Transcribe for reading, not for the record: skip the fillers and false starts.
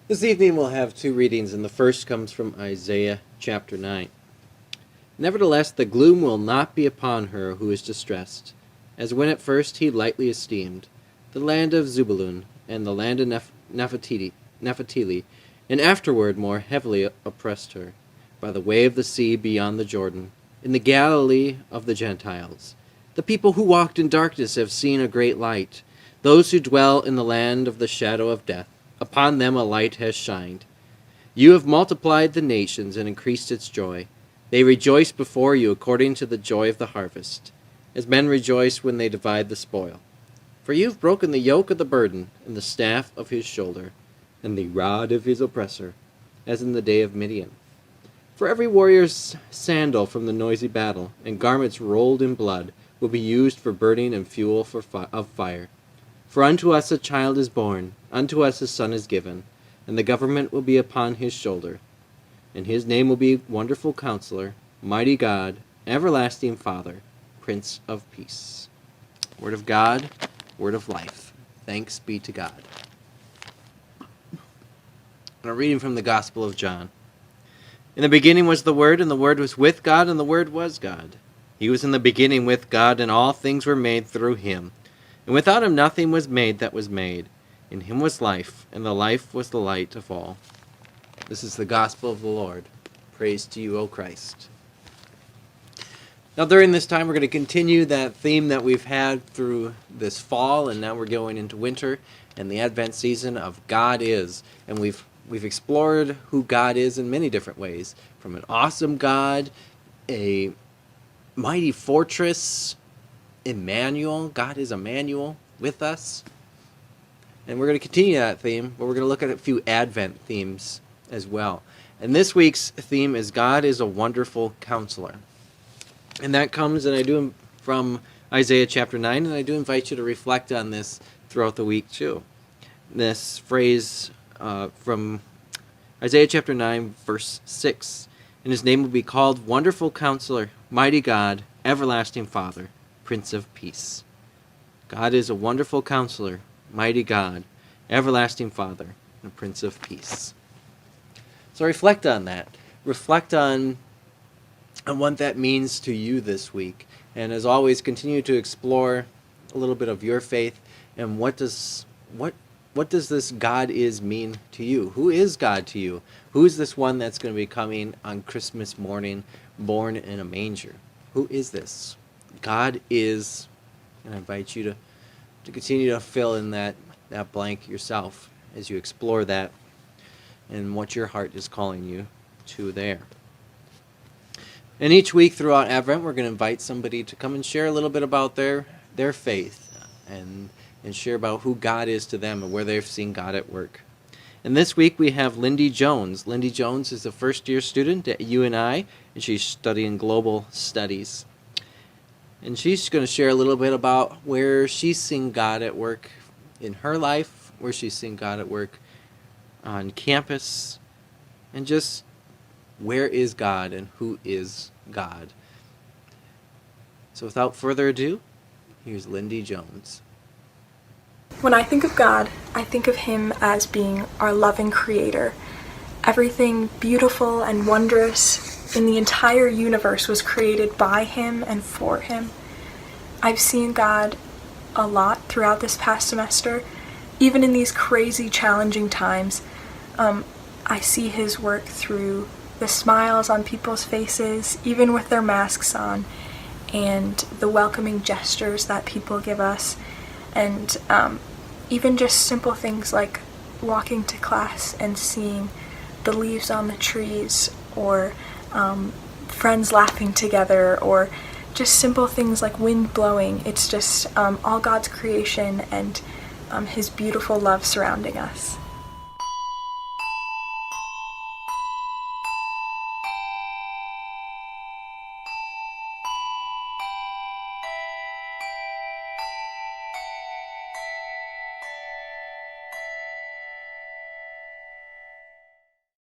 This evening we'll have two readings, and the first comes from Isaiah chapter 9. Nevertheless, the gloom will not be upon her who is distressed, as when at first he lightly esteemed the land of Zebulun and the land of Naphtali, and afterward more heavily oppressed her, by the way of the sea beyond the Jordan, in the Galilee of the Gentiles. The people who walked in darkness have seen a great light. Those who dwell in the land of the shadow of death, upon them a light has shined. You have multiplied the nations and increased its joy. They rejoice before you according to the joy of the harvest, as men rejoice when they divide the spoil. For you have broken the yoke of the burden, and the staff of his shoulder, and the rod of his oppressor, as in the day of Midian. For every warrior's sandal from the noisy battle, and garments rolled in blood, will be used for burning and fuel of fire. For unto us a child is born, unto us a son is given, and the government will be upon his shoulder. And his name will be Wonderful Counselor, Mighty God, Everlasting Father, Prince of Peace. Word of God, word of life. Thanks be to God. And a reading from the Gospel of John. In the beginning was the Word, and the Word was with God, and the Word was God. He was in the beginning with God, and all things were made through him. And without him nothing was made that was made. In him was life, and the life was the light of all. This is the gospel of the Lord. Praise to you, O Christ. Now during this time we're going to continue that theme that we've had through this fall, and now we're going into winter and the Advent season of God is. And we've explored who God is in many different ways. From an awesome God, a mighty fortress, Emmanuel. God is Emmanuel with us. And we're going to continue that theme, but we're going to look at a few Advent themes as well. And this week's theme is God is a Wonderful Counselor. And that comes, and I do from Isaiah chapter 9, and I do invite you to reflect on this throughout the week too. This phrase from Isaiah chapter 9, verse 6. And his name will be called Wonderful Counselor, Mighty God, Everlasting Father, Prince of Peace. God is a wonderful counselor, mighty God, everlasting Father, and Prince of Peace. So reflect on that. Reflect on what that means to you this week. And as always, continue to explore a little bit of your faith and what does this God is mean to you? Who is God to you? Who is this one that's going to be coming on Christmas morning, born in a manger? Who is this? God is, and I invite you to continue to fill in that blank yourself as you explore that and what your heart is calling you to there. And each week throughout Advent, we're going to invite somebody to come and share a little bit about their faith and share about who God is to them and where they've seen God at work. And this week we have Lyndee Jones. Lyndee Jones is a first-year student at UNI, and she's studying global studies. And she's going to share a little bit about where she's seen God at work in her life, where she's seen God at work on campus, and just where is God and who is God. So without further ado, here's Lyndee Jones. When I think of God, I think of him as being our loving creator. Everything beautiful and wondrous in the entire universe was created by him and for him. I've seen God a lot throughout this past semester. Even in these crazy, challenging times, I see his work through the smiles on people's faces, even with their masks on, and the welcoming gestures that people give us, and even just simple things like walking to class and seeing the leaves on the trees, or friends laughing together, or just simple things like wind blowing. It's just all God's creation and his beautiful love surrounding us.